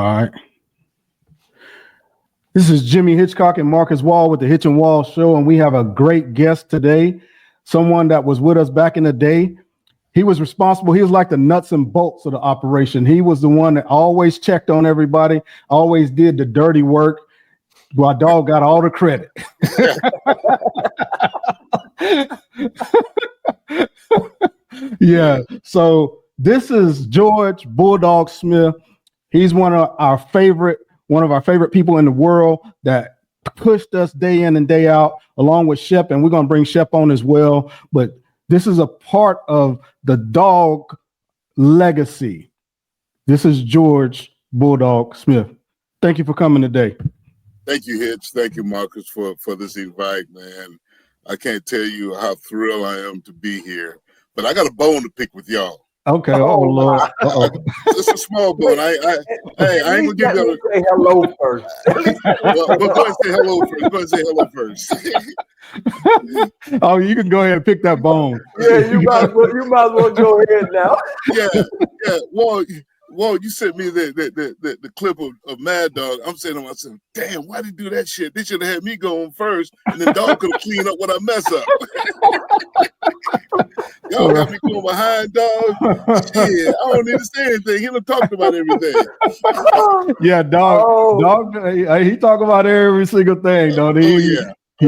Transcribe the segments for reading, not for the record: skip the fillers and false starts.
All right. This is Jimmy Hitchcock and Marcus Wall with the Hitch and Wall Show, and we have a great guest today, someone that was with us back in the day. He was responsible. He was like the nuts and bolts of the operation. He was the one that always checked on everybody, always did the dirty work, while Dog got all the credit. Yeah. So this is George Bulldog Smith. He's one of our favorite people in the world that pushed us day in and day out, along with Shep, and we're going to bring Shep on as well. But this is a part of the Dog legacy. This is George Bulldog Smith. Thank you for coming today. Thank you, Hitch. Thank you, Marcus, for this invite, man. I can't tell you how thrilled I am to be here. But I got a bone to pick with y'all. Okay. Oh Lord. It's a small bone. I ain't gonna give you. Say hello first. Well, go ahead and say hello first. Go ahead and say hello first. Oh, you can go ahead and pick that bone. Yeah, you might as well go ahead now. Yeah. Well, you sent me the clip of Mad Dog. I'm saying to myself, damn, why did he do that shit? They should have had me going first, and then Dog could have cleaned up what I mess up. Y'all got me going behind, Dog. Shit, I don't need to say anything. He done talked about everything. Yeah, Dog, he talk about every single thing, don't he? Oh,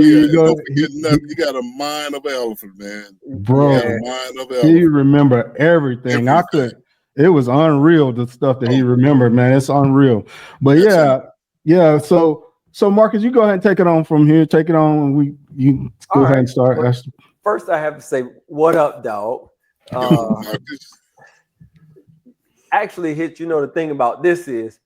yeah. Don't forget nothing. You got a mind of an elephant, man. Bro, He he remember everything. It was unreal, the stuff that he remembered, man. It's unreal. But yeah. So Marcus, you go ahead and take it on from here. Take it on. You go ahead and start. First, I have to say, what up, Dog? Actually, Hitch, the thing about this is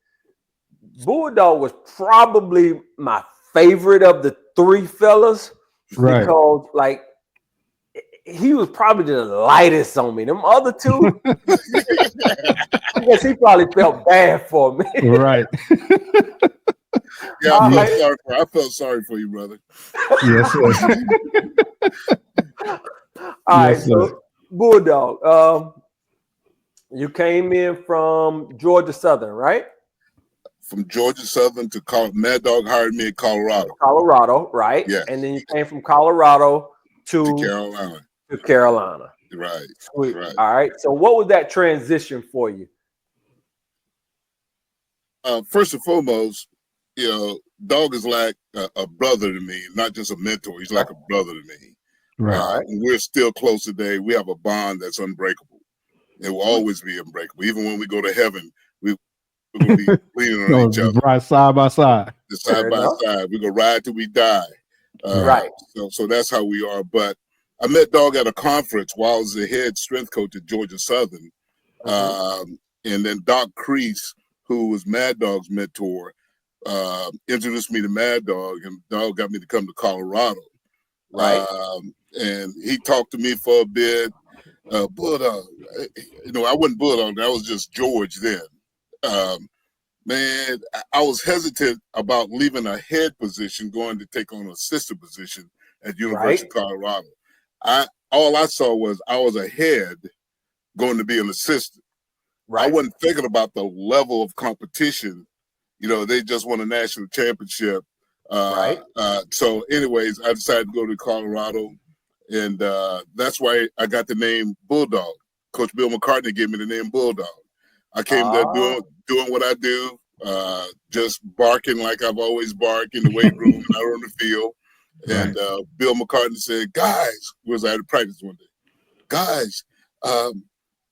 Bulldog was probably my favorite of the three fellas. Right. Because, he was probably the lightest on me. Them other two, I guess he probably felt bad for me. Right. Yeah, I felt sorry for you, brother. Yes, sir. All right, so Bulldog, you came in from Georgia Southern, right? From Georgia Southern to Mad Dog hired me in Colorado. Colorado, right? Yeah. And then you came from Colorado to Carolina. Right. Sweet. Right. All right. So what was that transition for you? First and foremost, Dog is like a brother to me, not just a mentor. He's like a brother to me. Right. We're still close today. We have a bond that's unbreakable. It will always be unbreakable. Even when we go to heaven, we're going to be leaning on each other. Right, side by side. Side by side. We're going to ride till we die. Right. So that's how we are. But I met Dog at a conference while I was the head strength coach at Georgia Southern. And then Doc Crease, who was Mad Dog's mentor, introduced me to Mad Dog, and Dog got me to come to Colorado. Right. And he talked to me for a bit. Bulldog, I wasn't Bulldog. I was just George then. Man, I was hesitant about leaving a head position, going to take on an assistant position at University of Colorado. All I saw was I was a head going to be an assistant. Right. I wasn't thinking about the level of competition. They just won a national championship. So anyways, I decided to go to Colorado, and that's why I got the name Bulldog. Coach Bill McCartney gave me the name Bulldog. I came there doing what I do, just barking like I've always barked in the weight room and out on the field. And Bill McCartney said, guys, we was at practice one day. Guys,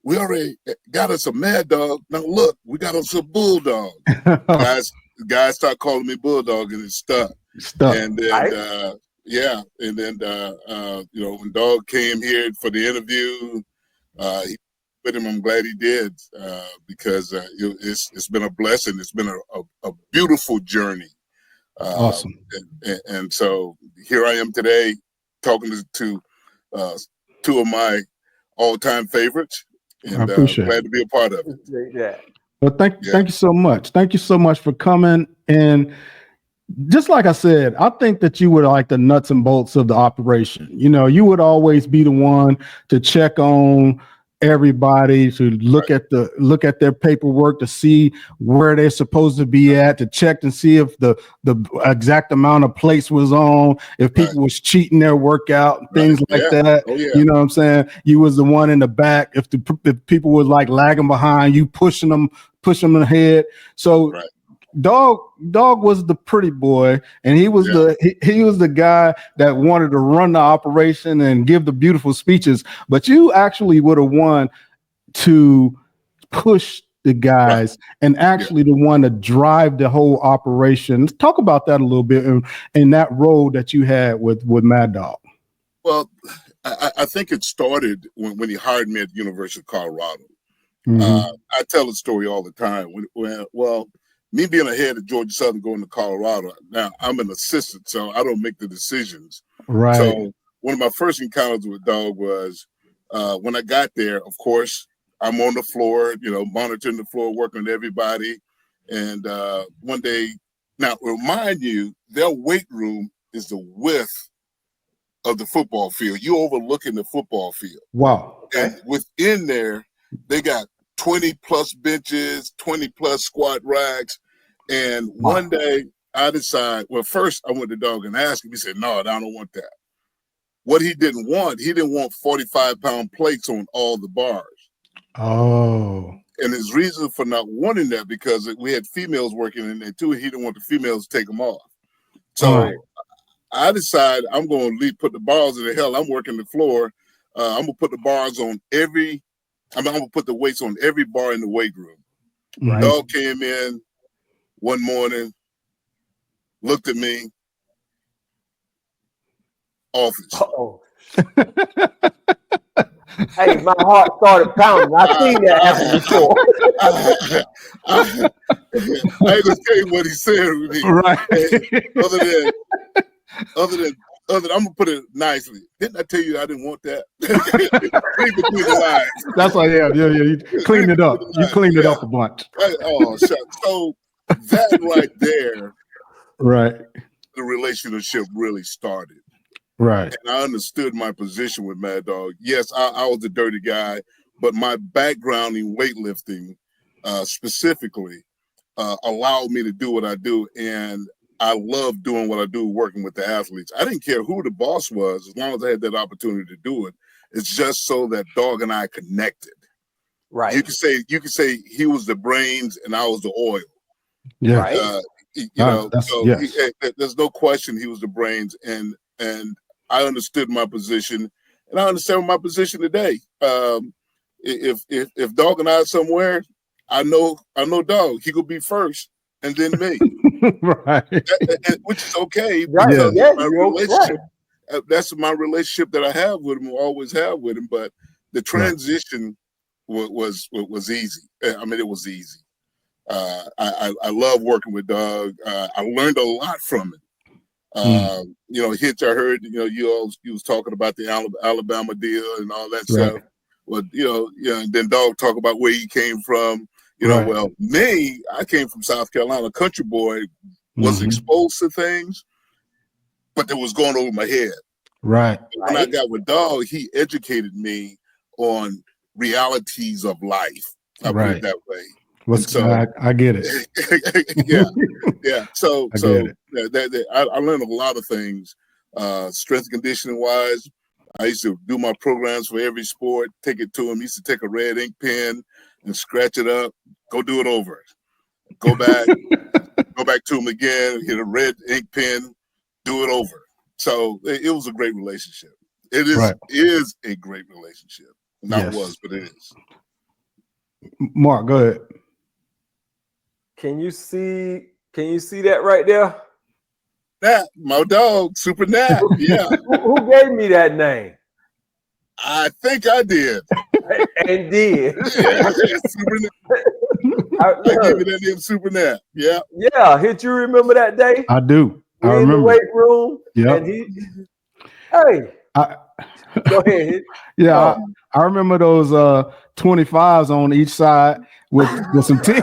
we already got us a Mad Dog. Now look, we got us a Bulldog. Guys start calling me Bulldog, and it stuck. And then when Dog came here for the interview, with him, I'm glad he did, because it's been a blessing. It's been a beautiful journey. Awesome. And so here I am today talking to two of my all-time favorites, and I appreciate glad to be a part of it. Yeah. Well, thank you so much. Thank you so much for coming. And just like I said, I think that you were like the nuts and bolts of the operation. You would always be the one to check on everybody to look at their paperwork to see where they're supposed to be at, to check and see if the exact amount of plates was on, if people was cheating their workout, things like that. Oh, yeah. You know what I'm saying? You was the one in the back. If people was like lagging behind, you pushing them ahead. So Dog was the pretty boy, and he was he was the guy that wanted to run the operation and give the beautiful speeches. But you actually would have won to push the guys and actually the one to drive the whole operation. Let's talk about that a little bit in that role that you had with Mad Dog. Well, I think it started when he hired me at the University of Colorado. I tell the story all the time. Me being a head at Georgia Southern going to Colorado, now I'm an assistant, so I don't make the decisions. Right. So one of my first encounters with Dog was when I got there, of course, I'm on the floor, monitoring the floor, working with everybody. And one day, now remind you, their weight room is the width of the football field. You overlooking the football field. Wow. And within there, they got 20 plus benches, 20 plus squat racks. And one day I decided, first I went to Dog and asked him. He said, no, I don't want that. What he didn't want 45-pound plates on all the bars. Oh. And his reason for not wanting that, because we had females working in there too, he didn't want the females to take them off. So I decided I'm going to put the bars in the hell. I'm working the floor. I'm going to put the bars on I'm going to put the weights on every bar in the weight room. Right. Dog came in one morning, looked at me, office. Uh-oh. Hey, my heart started pounding. I've seen that happen before. I ain't gonna tell you what he said to me. Right. Other than I'm gonna put it nicely. Didn't I tell you I didn't want that? Read between the lines. That's why, yeah. You cleaned it up. You cleaned it up a bunch. Oh, so that right there, right, the relationship really started. Right. And I understood my position with Mad Dog. Yes, I was a dirty guy, but my background in weightlifting specifically allowed me to do what I do. And I love doing what I do, working with the athletes. I didn't care who the boss was, as long as I had that opportunity to do it. It's just so that Dog and I connected. Right. You could say he was the brains and I was the oil. Yeah. Right. There's no question he was the brains, and I understood my position, and I understand my position today. If Dog and I are somewhere, I know Dog. He could be first, and then me. Right. Which is okay. Right. My relationship. That's my relationship that I have with him, always have with him. But the transition was easy. I mean, it was easy. I love working with Doug. I learned a lot from him. Hitch, I heard, you was talking about the Alabama deal and all that stuff. Well, and then Dog talk about where he came from. Well, me, I came from South Carolina, country boy, was exposed to things, but that was going over my head. Right. When I got with Dog, he educated me on realities of life. I put it that way. I get it. Yeah. So I learned a lot of things, strength and conditioning wise. I used to do my programs for every sport, take it to him. He used to take a red ink pen and scratch it up, go do it over. Go back, go back to him again, get a red ink pen, do it over. So it was a great relationship. It is a great relationship. Not was, but it is. Mark, go ahead. Can you see that right there? Nat, my dog, Super Nat. Yeah. Who gave me that name? I think I did. And did. Yeah, Super Nat. I gave you that name, Super Nat. Yeah. Yeah. Hitch, you remember that day? I do. I remember. In the weight room. Yeah. Go ahead, Hitch. Yeah. I remember those 25s on each side with some tea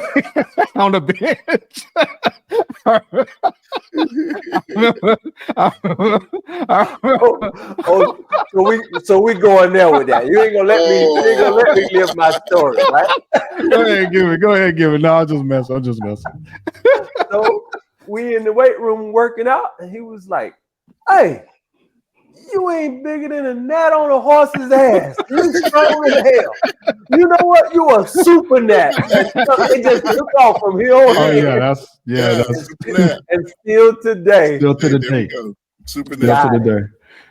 on the bench. So we going there with that. You ain't gonna let me live my story, right? Go ahead, give it. No, I'm just messing. So we in the weight room working out, and he was like, "Hey, you ain't bigger than a gnat on a horse's ass. You strong as hell. You know what? You a super gnat." And it just took off from here on. Oh yeah, that's and still today. Still to the day. Super gnat. Still to the day.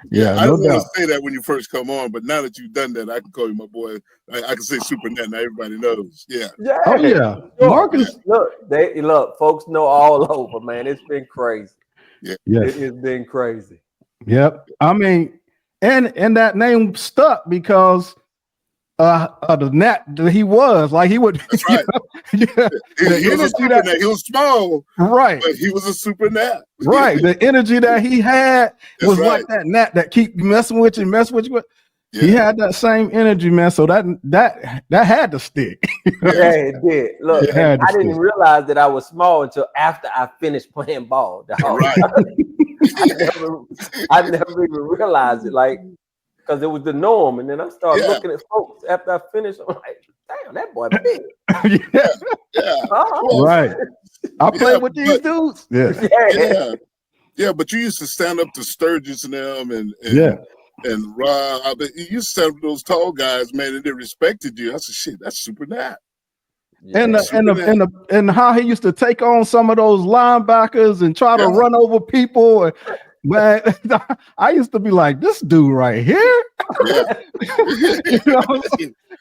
Yeah, I no don't want doubt. to say that when you first come on, but now that you've done that, I can call you my boy. I can say super gnat. Now everybody knows. Yeah. Oh yeah. Sure. Marcus. Look, folks know all over, man. It's been crazy. Yeah. Yes. It's been crazy. Yep. I mean, and that name stuck because the gnat that he was, like he would. That's right. He was a super gnat. He was small, right? But he was a super gnat. Right. The energy that he had was right. like that gnat that keep messing with you. Yeah. He had that same energy, man. So that had to stick. Yeah, it did. Look, I didn't realize that I was small until after I finished playing ball. Right. I never even realized it, like, because it was the norm. And then I started looking at folks after I finished. I'm like, damn, that boy big. Right. I played with these dudes. Yeah. But you used to stand up to Sturgis and them, and Rob. I mean, you used to stand up to those tall guys, man, and they respected you. I said, shit, that's super gnat. Yeah. And how he used to take on some of those linebackers and try to run over people. Man, I used to be like, this dude right here.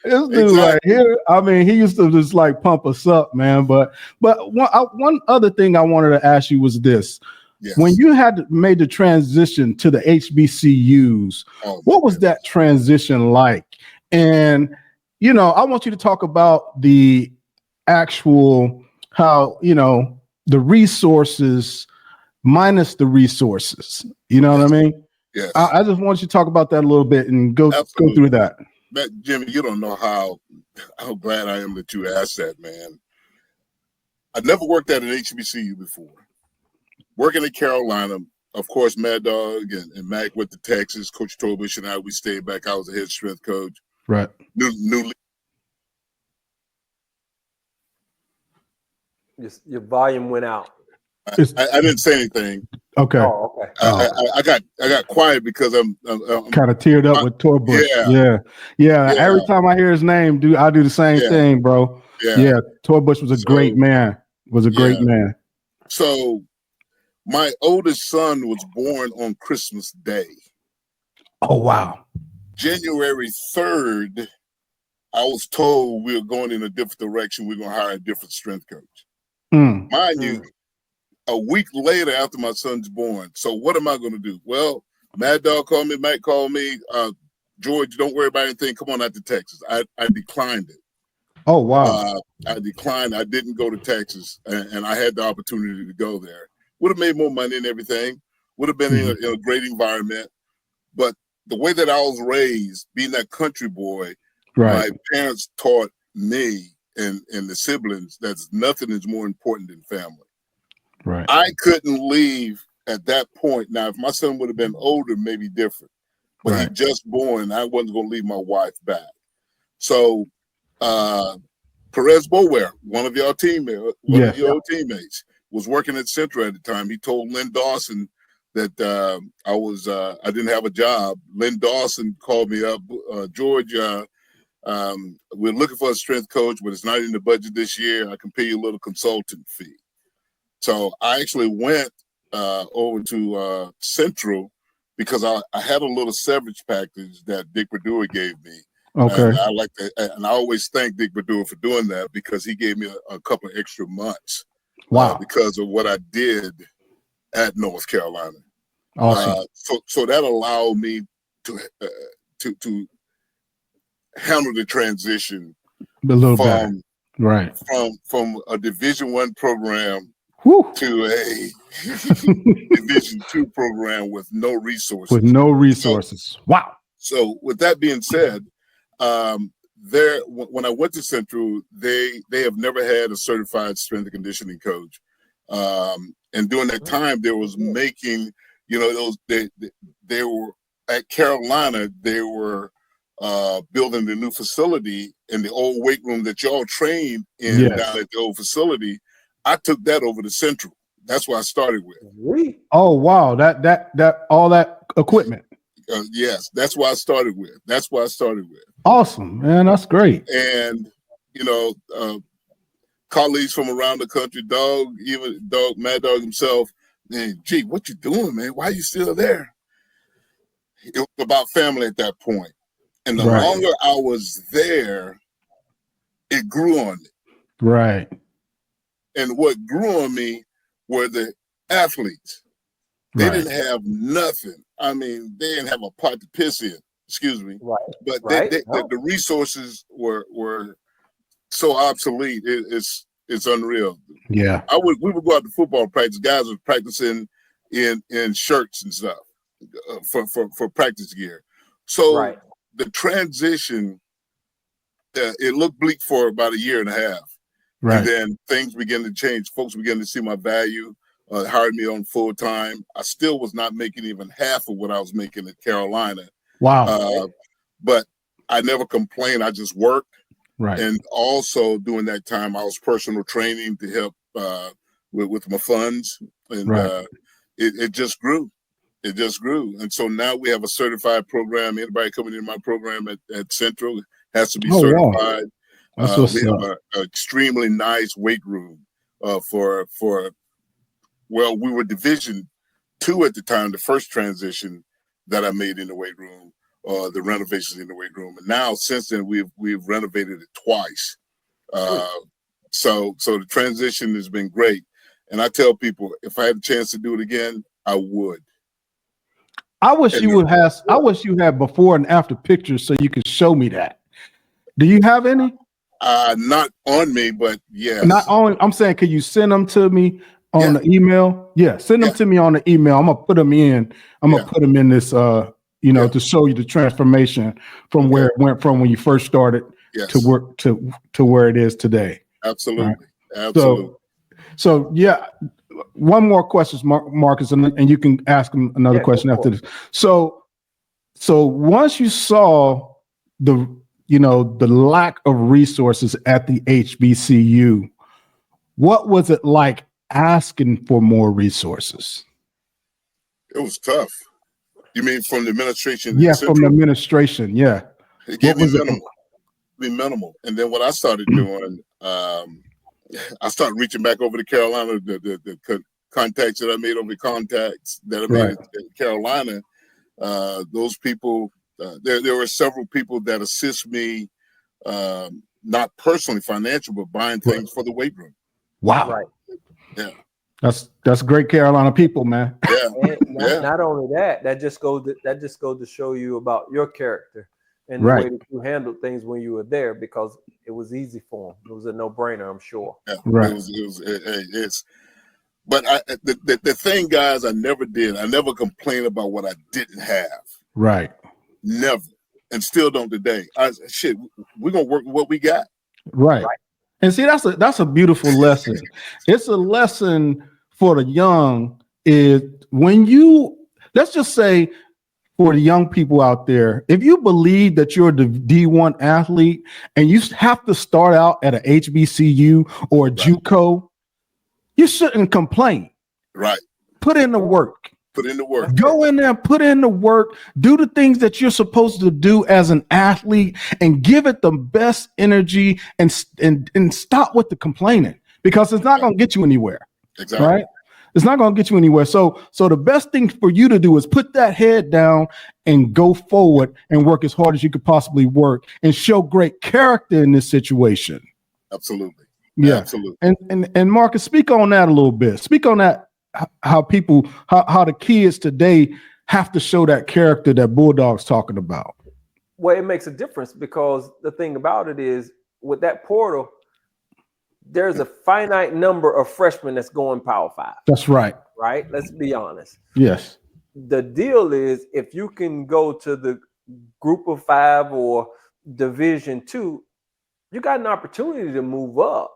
This dude right here. I mean, he used to just like pump us up, man. But one other thing I wanted to ask you was this. Yes. When you had made the transition to the HBCUs, what was that transition like? And, I want you to talk about the actual, how, the resources minus the resources. You know what I mean? Yes. I just want you to talk about that a little bit and go through that. Jimmy, you don't know how glad I am that you asked that, man. I never worked at an HBCU before. Working in Carolina, of course, Mad Dog and Mac went to Texas. Coach Torbush and I, we stayed back. I was a head strength coach. Right. Your volume went out. I didn't say anything. Okay. Oh, okay. I got quiet because I'm kind of teared up with Torbush. Yeah. Every time I hear his name, I do the same thing, bro. Yeah. Torbush was a great man. Great man. So my oldest son was born on Christmas Day. Oh, wow. January 3rd, I was told we were going in a different direction. We're going to hire a different strength coach. Mind you, a week later after my son's born. So what am I going to do? Well, Mad Dog called me, Matt called me. George, don't worry about anything. Come on out to Texas. I declined it. Oh, wow. I declined. I didn't go to Texas, and I had the opportunity to go there. Would have made more money and everything. Would have been in a great environment. But the way that I was raised, being that country boy, my parents taught me and the siblings that nothing is more important than family. Right. I couldn't leave at that point. Now, if my son would have been older, maybe different. But he just born, I wasn't going to leave my wife back. So Perez Bower, one of your teammates, was working at Central at the time. He told Lynn Dawson that I didn't have a job. Lynn Dawson called me up, George, we're looking for a strength coach, but it's not in the budget this year. I can pay you a little consultant fee. So I actually went over to Central because I had a little severance package that Dick Bradua gave me. Okay. And I always thank Dick Bradua for doing that because he gave me a couple of extra months. Wow. Because of what I did at North Carolina. Awesome. So that allowed me to handle the transition a little bit. Right. From a Division I program to a Division II program with no resources. Wow. So with that being said, when I went to Central, they have never had a certified strength and conditioning coach. And during that time, there was making, they were at Carolina. They were building the new facility in the old weight room that y'all trained in down at the old facility. I took that over to Central. That's what I started with. Oh wow, that all that equipment. Yes, that's what I started with. Awesome, man. That's great. And colleagues from around the country, Mad Dog himself, man, gee, what you doing, man? Why are you still there? It was about family at that point. And the longer I was there, it grew on me. Right. And what grew on me were the athletes. They didn't have nothing. I mean, they didn't have a pot to piss in, excuse me. Right. But the resources were so obsolete. It's unreal. Yeah. We would go out to football practice. Guys were practicing in shirts and stuff for practice gear. So the transition, it looked bleak for about a year and a half. Right. And then things began to change. Folks began to see my value, hired me on full time. I still was not making even half of what I was making at Carolina. Wow. But I never complained. I just worked. Right. And also during that time, I was personal training to help with my funds. And it just grew. It just grew. And so now we have a certified program. Anybody coming in my program at Central has to be certified. Wow. We have an extremely nice weight room we were Division II at the time, the first transition that I made in the weight room, the renovations in the weight room. And now since then we've renovated it twice. So the transition has been great. And I tell people, if I had a chance to do it again, I would. I wish you had before and after pictures so you could show me that. Do you have any? Not on me, but yes. Not on. I'm saying, could you send them to me on the email? Yeah, send them to me on the email. I'm gonna put them in. I'm gonna put them in this. To show you the transformation from where it went from when you first started to work to where it is today. Absolutely, right? Absolutely. So yeah. One more question, Marcus, and you can ask him another question after this. So once you saw the lack of resources at the HBCU, what was it like asking for more resources? It was tough. You mean from the administration? Yeah, from the administration. Yeah. It gave me minimal. And then what I started doing, I started reaching back over to Carolina, the contacts that I made over contacts that I made in Carolina. Those people, there were several people that assist me, not personally financial, but buying things for the weight room. Wow. Right. Yeah. That's great Carolina people, man. Yeah. Not only that just goes to show you about your character and the way that you handled things when you were there, because it was easy for them. It was a no-brainer, I'm sure. Yeah, right. But the thing, guys, I never complained about what I didn't have. Right. Never. And still don't today. We're gonna work with what we got. Right. And see, that's a beautiful lesson. It's a lesson for the young. Is when let's just say, for the young people out there, if you believe that you're the D1 athlete and you have to start out at a HBCU or a JUCO, you shouldn't complain. Right. Put in the work. Go in there, put in the work, do the things that you're supposed to do as an athlete, and give it the best energy, and stop with the complaining, because it's not going to get you anywhere. Exactly. Right? It's not going to get you anywhere. So the best thing for you to do is put that head down and go forward and work as hard as you could possibly work, and show great character in this situation. Absolutely. Yeah. Absolutely. And Marcus, speak on that a little bit. Speak on that, how the kids today have to show that character that Bulldog's talking about. Well, it makes a difference, because the thing about it is, with that portal, there's a finite number of freshmen that's going Power 5. That's right. Right? Let's be honest. Yes. The deal is, if you can go to the Group of 5 or Division II, you got an opportunity to move up.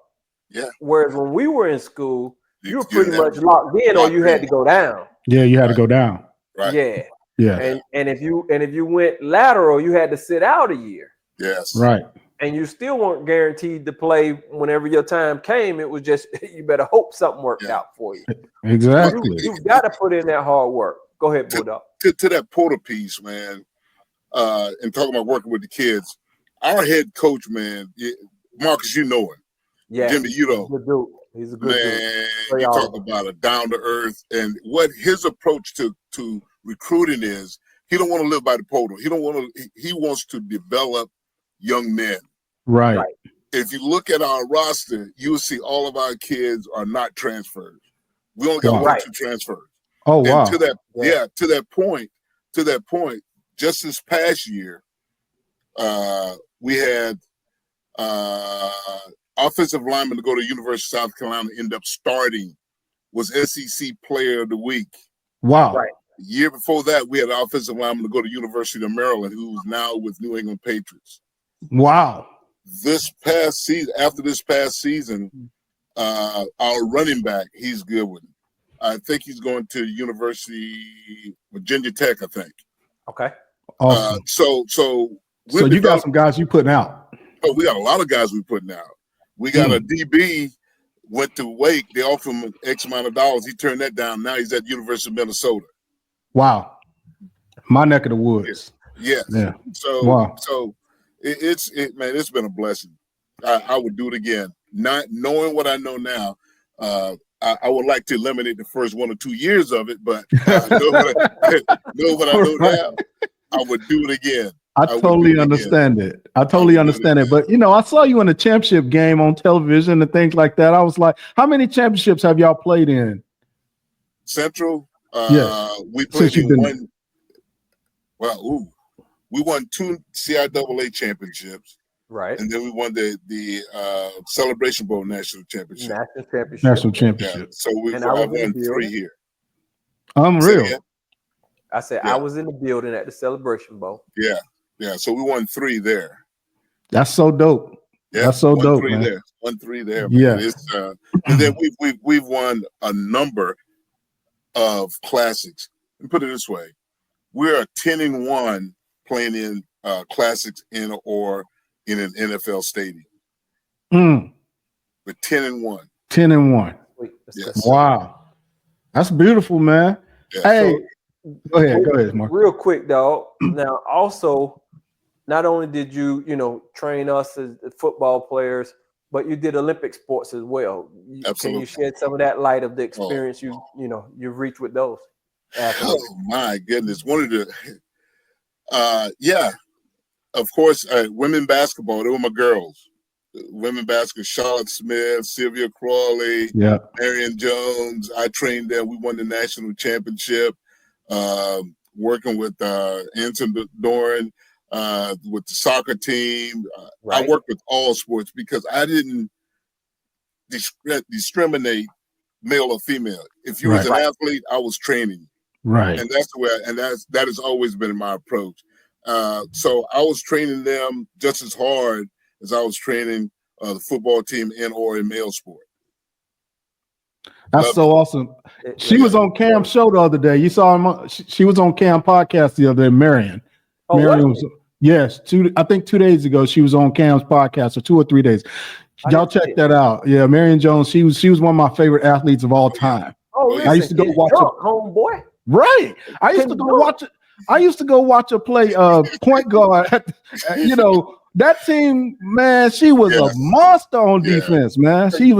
Yeah. Whereas when we were in school, you were pretty much locked in, or you had to go down. Yeah, you had to go down. Right. Yeah. And if you went lateral, you had to sit out a year. Yes. Right. And you still weren't guaranteed to play whenever your time came. It was just you better hope something worked out for you. Exactly. You've got to put in that hard work. Go ahead, Bulldog. To that Porter piece, man, and talking about working with the kids, our head coach, man, Marcus, you know him. Yeah. Jimmy, you know. He's a good dude. Man, you talk about a down to earth, and what his approach to recruiting is. He don't want to live by the podium. He wants to develop young men. Right. If you look at our roster, you'll see all of our kids are not transferred. We only got 1 or 2 transfers. Oh, wow. And to that point, just this past year, we had offensive lineman to go to University of South Carolina end up starting, was SEC Player of the Week. Wow. Right. Year before that, we had an offensive lineman to go to University of Maryland, who's now with New England Patriots. Wow. After this past season, our running back, he's good with it. I think he's going to University Virginia Tech, I think. Okay. Awesome. So you got some guys you putting out. Oh, we got a lot of guys we putting out. We got a DB, went to Wake. They offered him X amount of dollars. He turned that down. Now he's at University of Minnesota. Wow. My neck of the woods. Yes. Yeah. So it's been a blessing. I would do it again. Not knowing what I know now, I would like to eliminate the first 1 or 2 years of it, but know what I know now, I would do it again. I totally understand it. I totally understand it. But, I saw you in a championship game on television and things like that. I was like, how many championships have y'all played in? Central? Yes. We played in one. Well, we won 2 CIAA championships. Right. And then we won the Celebration Bowl National Championship. National Championship. Yeah. So I won 3 here. Unreal. I said I was in the building at the Celebration Bowl. Yeah. Yeah. So we won 3 there. That's so dope. Yeah. That's so dope, man. 3 there. Man. Yeah. And then we've won a number of classics. And put it this way. We're 10-1 playing in classics in an NFL stadium. We're 10-1. 10-1. Yes. Wow. That's beautiful, man. Yeah. Hey, go ahead, Mark. Real quick, dog. Now, also, not only did you train us as football players, but you did Olympic sports as well. Absolutely. Can you shed some of that light of the experience you've reached with those athletes? Oh my goodness! One of the, of course, women basketball. They were my girls. Women basketball: Charlotte Smith, Sylvia Crawley, Marion Jones. I trained them. We won the national championship. Working with Anson Doran. With the soccer team. I worked with all sports because I didn't discriminate male or female. If you was an athlete, I was training you. Right. And that's the way, that has always been my approach. So I was training them just as hard as I was training the football team or in male sport. That's so awesome. She was on Cam's show the other day. You saw him. She was on Cam podcast the other day, Marion. Oh, Marion was, yes, I think 2 days ago she was on Cam's podcast, or 2 or 3 days. Y'all check that out. Yeah, Marion Jones. She was one of my favorite athletes of all time. Oh, listen, I used to go watch homeboy. Right. I used to go watch her play point guard. That team, man, she was a monster on defense, man. She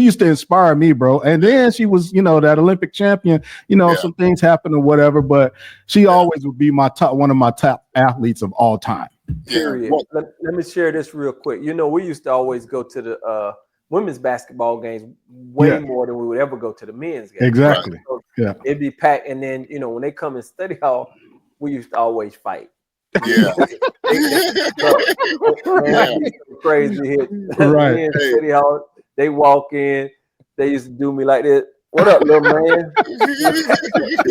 used to inspire me, bro. And then she was, that Olympic champion. Some things happened or whatever, but she always would be one of my top athletes of all time. Period. Well, let me share this real quick. We used to always go to the women's basketball games way more than we would ever go to the men's games. Exactly. So it'd be packed, and then when they come in study hall, we used to always fight. Yeah. Crazy hit. Right. In study hall, they walk in, they used to do me like this. What up, little man?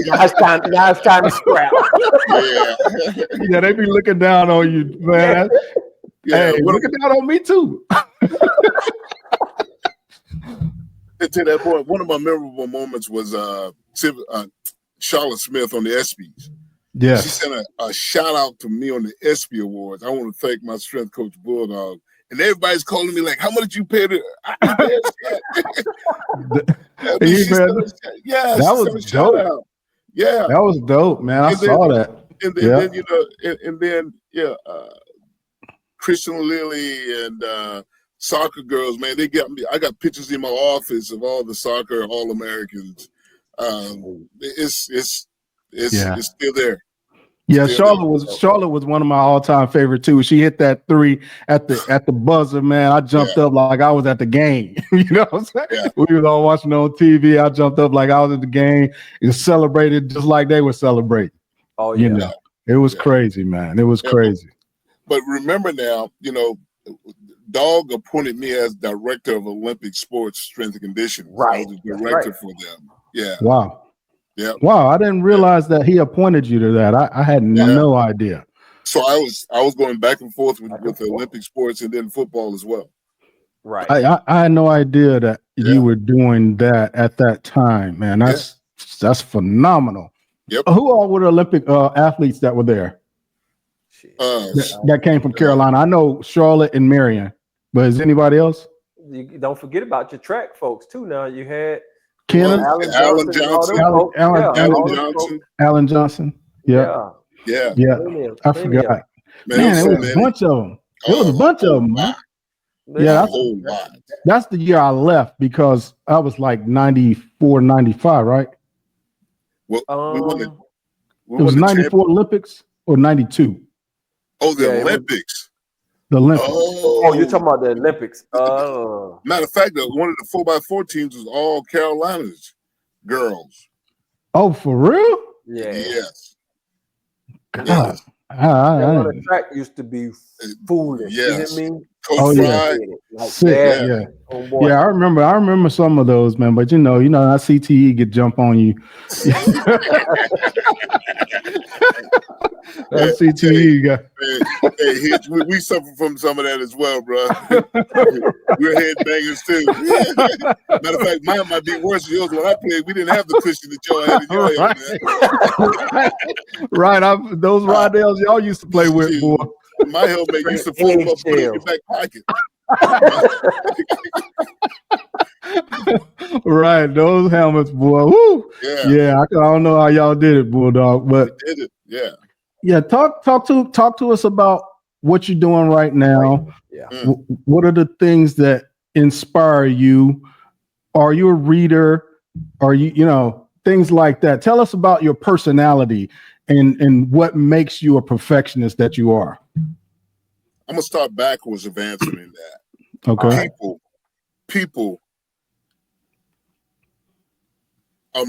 Now it's time to scrap. Yeah, they be looking down on you, man. Hey, looking down on me too. to that point, one of my memorable moments was Charlotte Smith on the ESPYs. Yes. She sent a shout out to me on the ESPY Awards. I want to thank my strength coach Bulldog. And everybody's calling me like, how much did you pay to Yeah, that was dope. Out. Yeah. That was dope, man. I saw that. And then Christian Lilly and soccer girls, man, they got me. I got pictures in my office of all the soccer All-Americans. It's still there. Yeah, Charlotte was one of my all-time favorite too. She hit that 3 at the buzzer, man. I jumped up like I was at the game. You know what I'm saying? Yeah. We was all watching on TV. I jumped up like I was at the game and celebrated just like they were celebrating. Oh, yeah. You know, it was crazy, man. It was crazy. But remember now, Dog appointed me as director of Olympic sports strength and conditioning. Right. I was the director for them. Yeah. Wow. Yeah. Wow. I didn't realize that he appointed you to that. I had no idea. So I was going back and forth with the Olympic sports and then football as well. Right. I had no idea that you were doing that at that time, man. That's phenomenal. Yep. Who all were the Olympic athletes that were there? That came from Carolina. I know Charlotte and Marion, but is anybody else? You don't forget about your track folks too. Now you had Kenneth, Alan Johnson. Yeah. I forgot. Man, it was a bunch of them. It was a bunch of them, man. Yeah, that's the year I left because I was like 94, 95, right? Well, it was 94 Olympics or 92? Oh, the Olympics. The Olympics. Oh, you're talking about the Olympics. Matter of fact, one of the 4x4 teams was all Carolina's girls. Oh, for real? Yeah. Yes. God. Yes. The track used to be foolish. Yes. You know what I mean? Coach Fry. Yeah, I remember some of those, man. But you know, that CTE could jump on you. That CTE guy. Hey, Hitch, we suffer from some of that as well, bro. We're headbangers too. Matter of fact, mine might be worse than yours. When I played, we didn't have the cushion that y'all had in your head, right. Those Rydales y'all used to play with, boy. My helmet used to fold up in your back pocket. Right, those helmets, boy. Woo. Yeah. I don't know how y'all did it, Bulldog, but we did it. Yeah. Talk to us about what you're doing right now. Yeah. What are the things that inspire you? Are you a reader? Are you things like that? Tell us about your personality and what makes you a perfectionist that you are. I'm gonna start backwards of answering that. Okay. People are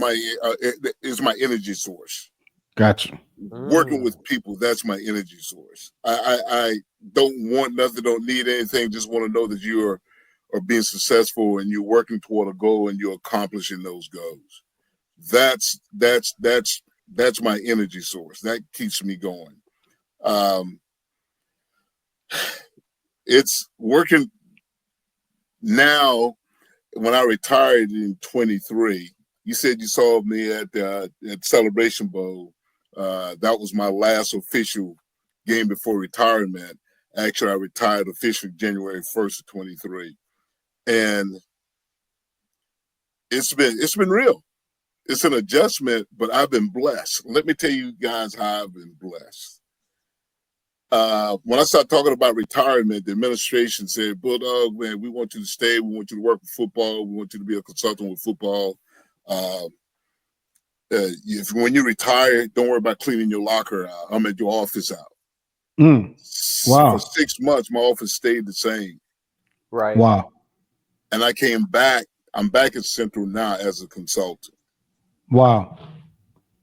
is my energy source. Gotcha. Working with people, that's my energy source. I don't want nothing, don't need anything. Just want to know that you are being successful and you're working toward a goal and you're accomplishing those goals. That's my energy source. That keeps me going. It's working now. When I retired in 23, you said you saw me at Celebration Bowl. That was my last official game before retirement. Actually, I retired officially January 1st of 23. And it's been real. It's an adjustment, but I've been blessed. Let me tell you guys how I've been blessed. When I started talking about retirement, the administration said, Bulldog, man, we want you to stay. We want you to work with football. We want you to be a consultant with football. When you retire, don't worry about cleaning your locker out. I'm at your office out. Wow. For 6 months, my office stayed the same. Right. Wow. And I came back. I'm back at Central now as a consultant. Wow.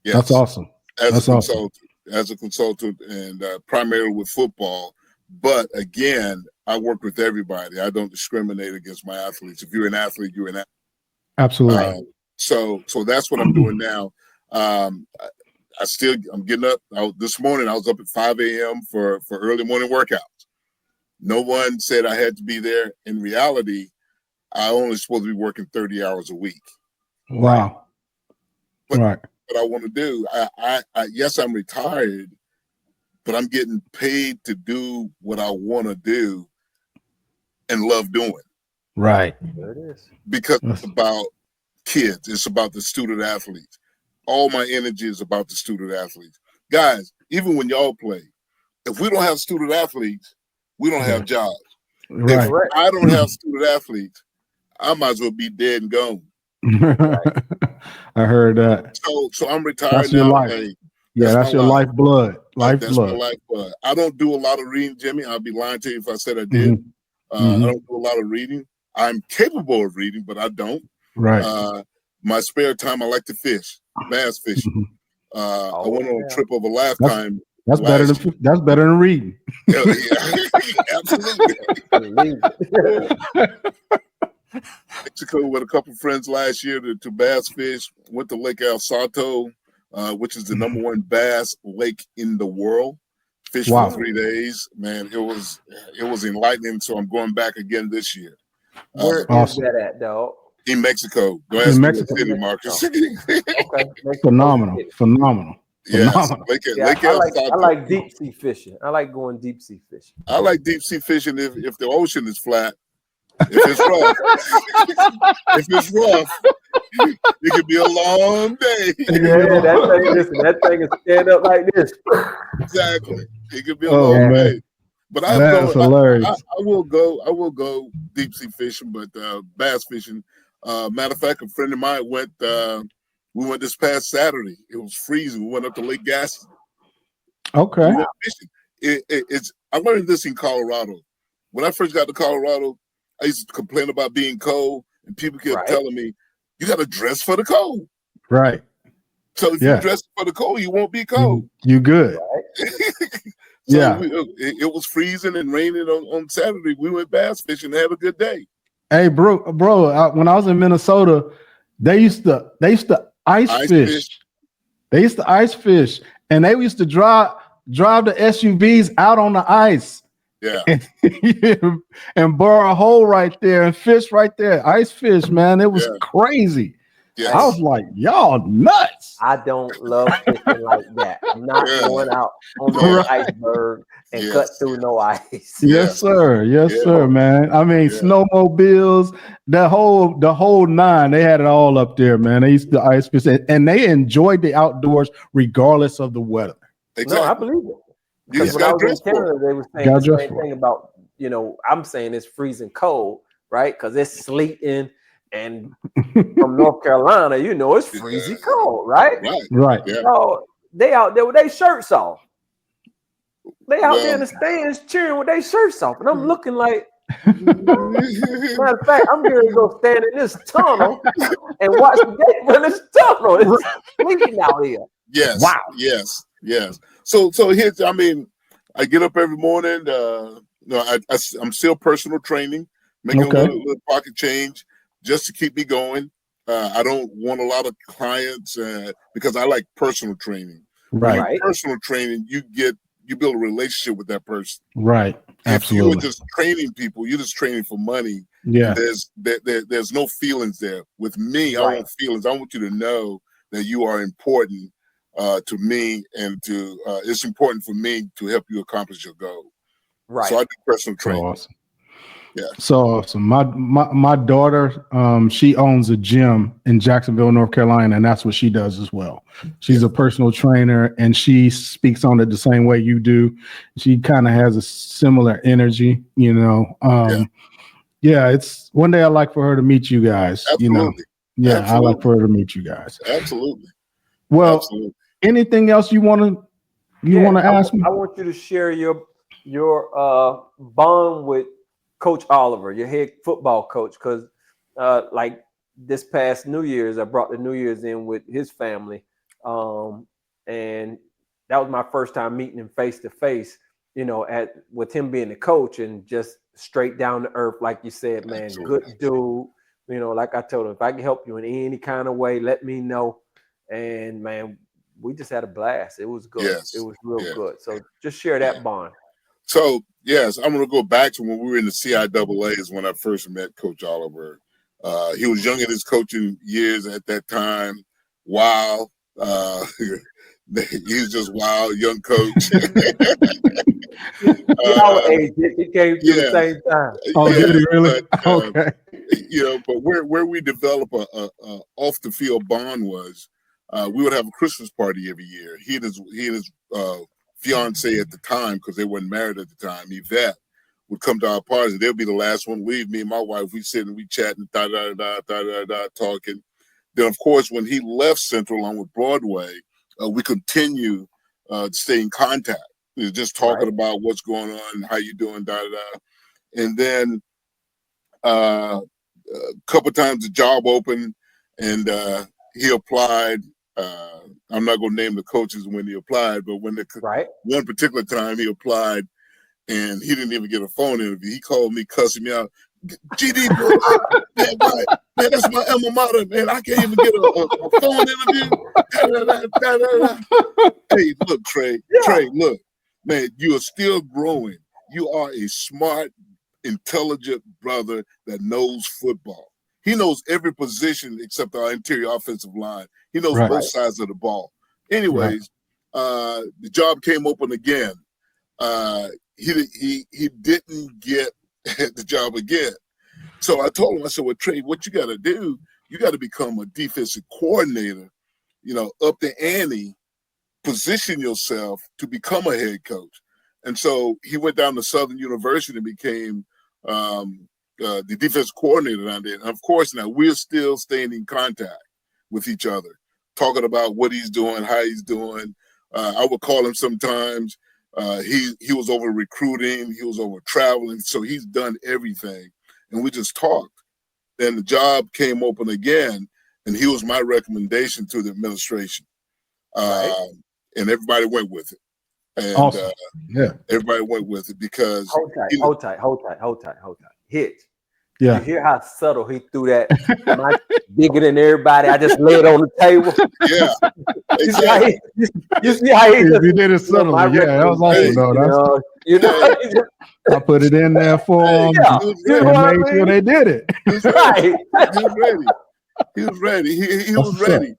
Yes. That's awesome. As a consultant and primarily with football. But again, I work with everybody. I don't discriminate against my athletes. If you're an athlete, you're an athlete. Absolutely. So that's what I'm doing now. I'm getting up. This morning, I was up at 5 a.m. for early morning workouts. No one said I had to be there. In reality, I only supposed to be working 30 hours a week. Wow. But right. what I want to do, yes, I'm retired, but I'm getting paid to do what I want to do and love doing. Right. There it is. Because it's about kids. It's about the student athletes. All my energy is about the student athletes. Guys, even when y'all play, if we don't have student athletes, we don't have jobs. Right. If I don't have student athletes, I might as well be dead and gone. I heard that. So I'm retired that's now. Your life. Hey, that's your life. lifeblood. That's my lifeblood. I don't do a lot of reading, Jimmy. I'll be lying to you if I said I did. I don't do a lot of reading. I'm capable of reading, but I don't. Right. My spare time, I like to fish, bass fishing. I went on a trip of a lifetime. That's better than reading. Yeah, absolutely. Mexico with a couple friends last year to bass fish. Went to Lake El Salto, which is the #1 bass lake in the world. Fished for 3 days. Man, it was enlightening. So I'm going back again this year. Where is that at, dog? In Mexico. Go ask Mexico City, Marcus. Okay. Phenomenal. Yeah, I like deep sea fishing. I like going deep sea fishing. I like deep sea fishing if the ocean is flat. If it's rough, it could be a long day. Yeah, that thing is stand up like this. Exactly. It could be a long day. But I will go deep sea fishing, but bass fishing. Matter of fact, a friend of mine went. We went this past Saturday. It was freezing. We went up to Lake Gaston. Okay. We went fishing. I learned this in Colorado. When I first got to Colorado, I used to complain about being cold, and people kept telling me, "You got to dress for the cold." Right. So if you dress for the cold, you won't be cold. You good. So it was freezing and raining on Saturday. We went bass fishing and had a good day. Hey, bro, when I was in Minnesota, they used to ice fish. They used to ice fish, and they used to drive the SUVs out on the ice. Yeah. And bore a hole right there and fish right there. Ice fish, man. It was crazy. Yes. I was like, y'all nuts. I don't love fishing like that. I'm not going out on no iceberg and cut through no ice. Yes, sir. Yes, sir, man. I mean, snowmobiles, the whole nine, they had it all up there, man. They used to ice fish, and they enjoyed the outdoors regardless of the weather. Exactly. No, I believe it. Because when I was in Canada, they were saying the same thing about, I'm saying it's freezing cold, right? Because it's sleeting. And from North Carolina, it's freezing cold, right? Right. Yeah. So they out there with their shirts off. They out there in the stands cheering with their shirts off. And I'm looking like, matter of fact, I'm going to go stand in this tunnel and watch the game from this tunnel. It's sleeping out here. Yes. Wow. Yes. So here's, I get up every morning. I'm still personal training, making a little pocket change, just to keep me going. I don't want a lot of clients because I like personal training. Right. Personal training, you build a relationship with that person. Right. Absolutely. If you're just training people, you're just training for money. Yeah. There's no feelings there. With me, I want feelings. I want you to know that you are important to me, and it's important for me to help you accomplish your goal. Right. So I do personal training. So awesome. Yeah. So awesome. My daughter, she owns a gym in Jacksonville, North Carolina, and that's what she does as well. She's a personal trainer, and she speaks on it the same way you do. She kind of has a similar energy, it's one day I'd like for her to meet you guys. Absolutely. Absolutely. I'd like for her to meet you guys. Absolutely. Well, anything else you want to ask me? I want you to share your bond with Coach Oliver, your head football coach, because like this past New Year's, I brought the New Year's in with his family, and that was my first time meeting him face to face. With him being the coach and just straight down to earth, like you said, man, good dude. Like I told him, if I can help you in any kind of way, let me know. And man, we just had a blast. It was good. Yes. It was real good. So just share that bond. So yes, I'm going to go back to when we were in the CIAAs when I first met Coach Oliver. He was young in his coaching years at that time. Wow. He was just wild, young coach. Our age, he came through the same time. Oh, did he really? But, Okay. But where we develop a off the field bond was we would have a Christmas party every year. He and his fiance at the time, because they weren't married at the time, Yvette, would come to our parties. They'll be the last one to leave. Me and my wife, we sit and we chatting, talking. Then, of course, when he left Central along with Broadway, we continue to stay in contact. Just talking about what's going on, how you doing, And then a couple of times the job opened, and he applied. I'm not going to name the coaches when he applied, but when one particular time he applied, and he didn't even get a phone interview. He called me, cussing me out. GD, man, that's my alma mater, man. I can't even get a phone interview. Hey, look, Trey, look, man, you are still growing. You are a smart, intelligent brother that knows football. He knows every position except our interior offensive line. He knows both sides of the ball. Anyways, the job came open again. He didn't get the job again. So I told him, I said, well, Trey, what you got to do, you got to become a defensive coordinator, up the ante, position yourself to become a head coach. And so he went down to Southern University and became the defensive coordinator down there. And of course, now we're still staying in contact with each other, talking about what he's doing, how he's doing. I would call him sometimes. He was over recruiting, he was over traveling, so he's done everything. And we just talked. Then the job came open again, and he was my recommendation to the administration. And everybody went with it. And awesome. Everybody went with it because hold tight. Hitch. Yeah. You hear how subtle he threw that? My bigger than everybody. I just lay it on the table. Yeah. Exactly. You see how he did it subtly. Yeah, that was awesome. I put it in there for him and made sure they did it. He was ready. He was ready.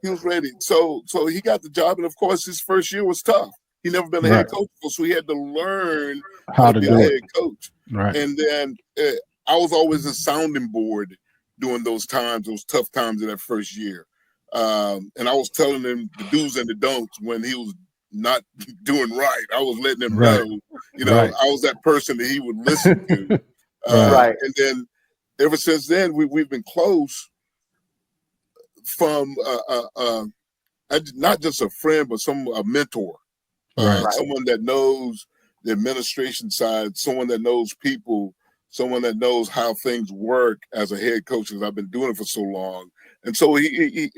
He was ready. So he got the job, and of course, his first year was tough. He never been a head coach before, so he had to learn how to be a head coach. Right. And then I was always a sounding board during those times, those tough times in that first year. And I was telling him the do's and the don'ts when he was not doing right. I was letting him know, I was that person that he would listen to. And then ever since then, we've been close from not just a friend, but a mentor, someone that knows the administration side, someone that knows people, someone that knows how things work as a head coach, because I've been doing it for so long. And so you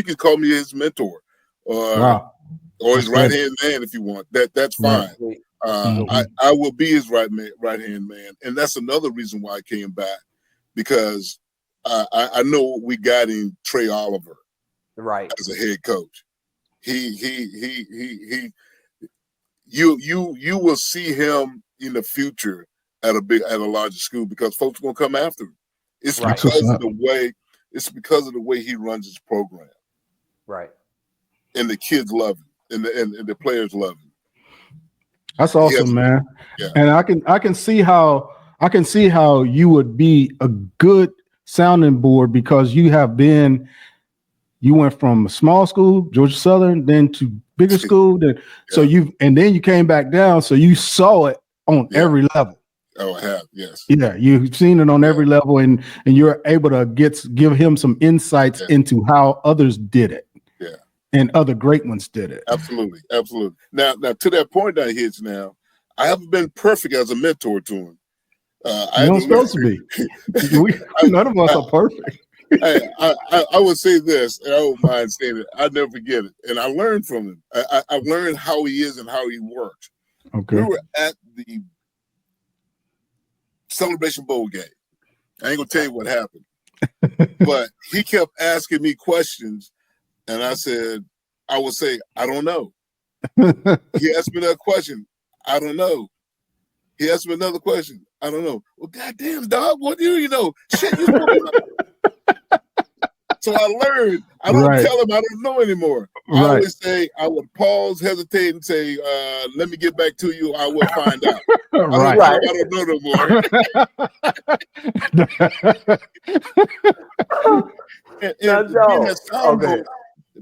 can call me his mentor or his right-hand man if you want. That's fine. I will be his right-hand man. And that's another reason why I came back, because I know what we got in Trey Oliver as a head coach. You will see him in the future at a larger school, because folks are gonna come after him. It's because of the way he runs his program. Right. And the kids love him, and the players love him. That's awesome, man. Yeah. And I can see how you would be a good sounding board, because you went from a small school, Georgia Southern, then to bigger school, then then you came back down, so you saw it on every level. Oh, I have, yes. Yeah, you've seen it on every level, and you're able to give him some insights into how others did it. Yeah. And other great ones did it. Absolutely. Now to that point I hit now, I haven't been perfect as a mentor to him. You're not supposed to be. None of us are perfect. I would say this, and I don't mind saying it. I never forget it. And I learned from him. I learned how he is and how he works. Okay. We were at the Celebration Bowl game. I ain't gonna tell you what happened. But he kept asking me questions, and I would say, I don't know. He asked me that question. I don't know. He asked me another question. I don't know. Well, goddamn, dog, what do you know? Shit, you know. So I learned. I don't tell him I don't know anymore. I always say, I would pause, hesitate, and say, let me get back to you. I will find out. I don't know no more.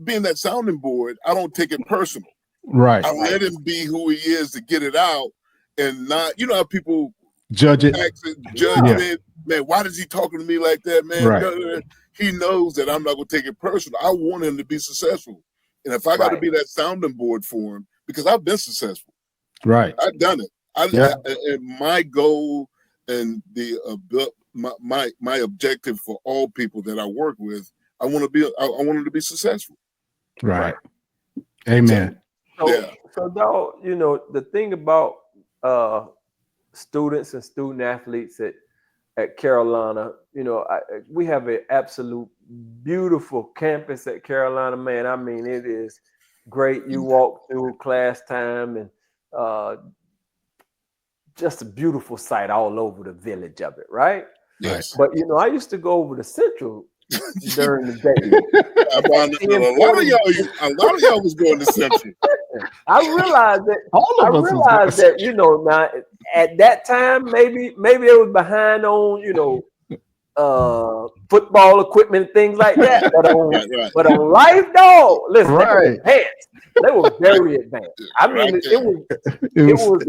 Being that sounding board, I don't take it personal. Right. I let him be who he is to get it out and not, you know how people judge it. Man, why is he talking to me like that, man? Right. He knows that I'm not going to take it personal. I want him to be successful. And if I got to be that sounding board for him, because I've been successful. Right. I've done it. And my goal and my objective for all people that I work with, I want them to be successful. Right. Amen. So dog, you know, the thing about students and student athletes at Carolina, you know, we have an absolute beautiful campus at Carolina, man. I mean, it is great. You walk through class time and just a beautiful sight all over the village of it, right? Yes. But, you know, I used to go over to Central during the day. A lot of y'all was going to Central. I realized that, you know, now at that time, maybe it was behind on, you know, football equipment and things like that. But on Life, dog, listen, they were advanced. They were very advanced. I mean, it was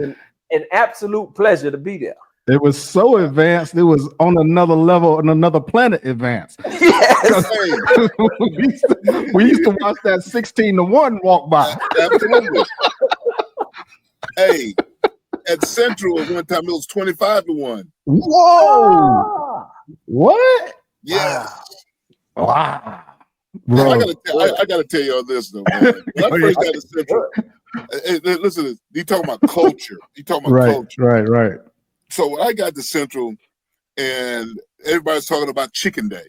an absolute pleasure to be there. It was so advanced. It was on another level, on another planet advanced. Yes. we used to watch that 16-1 walk by. Absolutely. Hey, at Central at one time, it was 25-1. Whoa. What? Yes. Wow. Bro. I gotta tell y'all this though, man. When I first got to Central, listen to this. You talking about culture. You talking about culture. Right. So when I got to Central and everybody's talking about Chicken Day.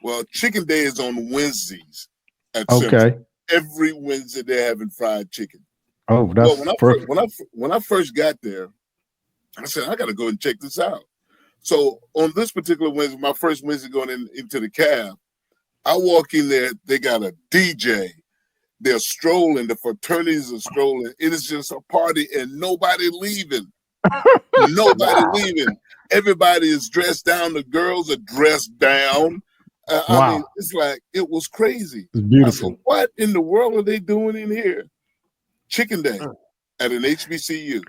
Well, Chicken Day is on Wednesdays at Central. Every Wednesday they're having fried chicken. Oh, that's perfect. When I first got there, I said, I got to go and check this out. So on this particular Wednesday, my first Wednesday going into the cab, I walk in there, they got a DJ. They're strolling, the fraternities are strolling. It is just a party and nobody leaving. Leaving. Everybody is dressed down. The girls are dressed down. I mean, it's like, it was crazy. It's beautiful. I said, what in the world are they doing in here? Chicken Day at an HBCU.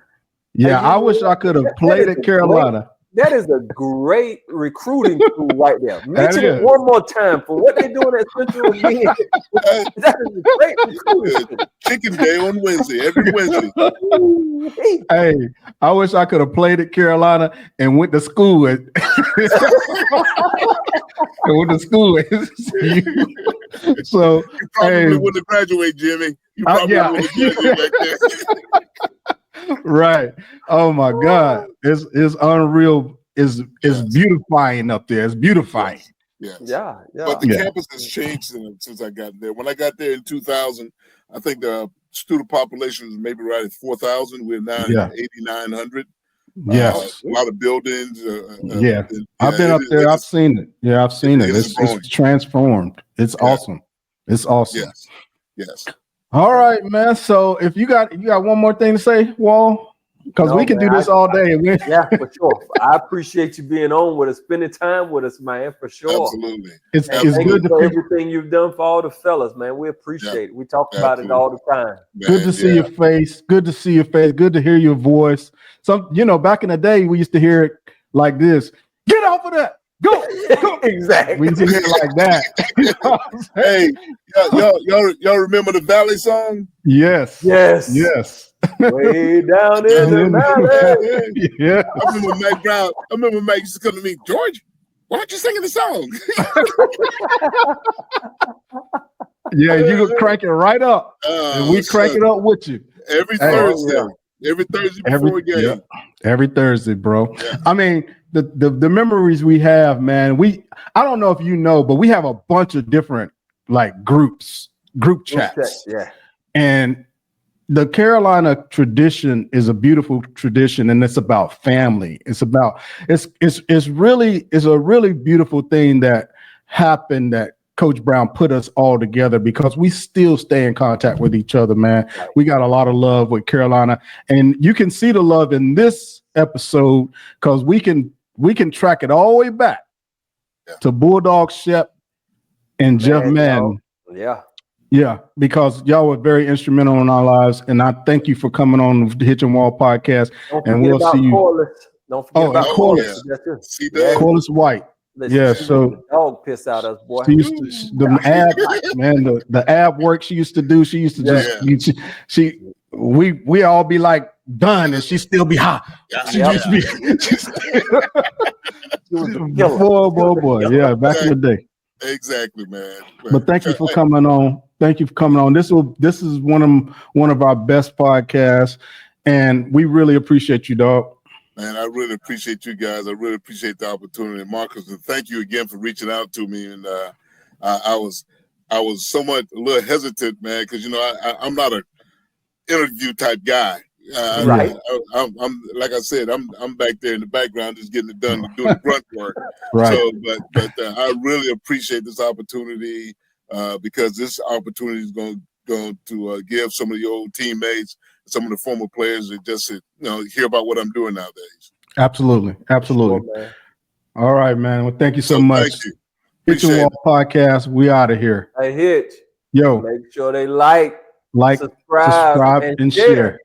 Yeah, I wish I could have played at Carolina. That is a great recruiting tool right there. Mention it one more time for what they're doing at Central. That is a great recruiting tool. Chicken Day on Wednesday, every Wednesday. Hey, I wish I could have played at Carolina and went to school at So you probably wouldn't have graduated, Jimmy. You probably wouldn't have graduated back there. Right. Oh my God. It's unreal. It's beautifying up there. It's beautifying. Yes. Yeah. But the campus has changed since I got there. When I got there in 2000, I think the student population was maybe right at 4,000. We're now at 8,900. Yes. A lot of buildings. I've been up there. I've seen it. Yeah, I've seen it. It's transformed. It's awesome. It's awesome. Yes. All right, man. So if you got one more thing to say, Wall, because we can do this all day. Yeah, for sure. I appreciate you being on with us, spending time with us, man, for sure. Absolutely. It's good for everything you've done for all the fellas, man. We appreciate it. We talk about it all the time. Good to see your face. Good to see your face. Good to hear your voice. So, back in the day, we used to hear it like this. Get off of that. Go. Exactly. We used to hear it like that. Hey, y'all remember the Valley song? Yes. Way down in the valley. Yeah. I remember Mike Brown. I remember Mike used to come to me, George, why aren't you singing the song? Yeah, you could crank it right up. And we crank it up with you. Every Thursday. Every Thursday before a game. Yeah. Every Thursday, bro. Yeah. I mean, the memories we have, man, I don't know if you know, but we have a bunch of different like group chats. Yeah. And the Carolina tradition is a beautiful tradition, and it's about family. It's a really beautiful thing that happened, that Coach Brown put us all together, because we still stay in contact with each other, man. We got a lot of love with Carolina, and you can see the love in this episode because we can track it all the way back to Bulldog Shep and Jeff Madden. Yeah, because y'all were very instrumental in our lives, and I thank you for coming on the Hitch and Wall podcast. And we'll see you. Don't forget about Corliss. Corliss White. Listen, so dog piss out us, boy. She used to, the ab work she used to do. She used to we all be like done, and she still be hot. She used to be boy. Yeah, back in the day. Exactly, man. But thank you for coming on. Thank you for coming on. This is one of our best podcasts, and we really appreciate you, dog. Man, I really appreciate you guys. I really appreciate the opportunity, Marcus, and thank you again for reaching out to me. And I was somewhat a little hesitant, man, because I'm not an interview type guy. Right. I'm like I said, I'm back there in the background just getting it done, doing the grunt work. Right. So, but I really appreciate this opportunity because this opportunity is going to give some of your old teammates, some of the former players that just hear about what I'm doing nowadays. Absolutely. Sure, all right, man. Well, thank you so much. Thank you. Hitch and Wall Podcast. We out of here. Hey, Hitch. Yo. Make sure they like, subscribe, and share.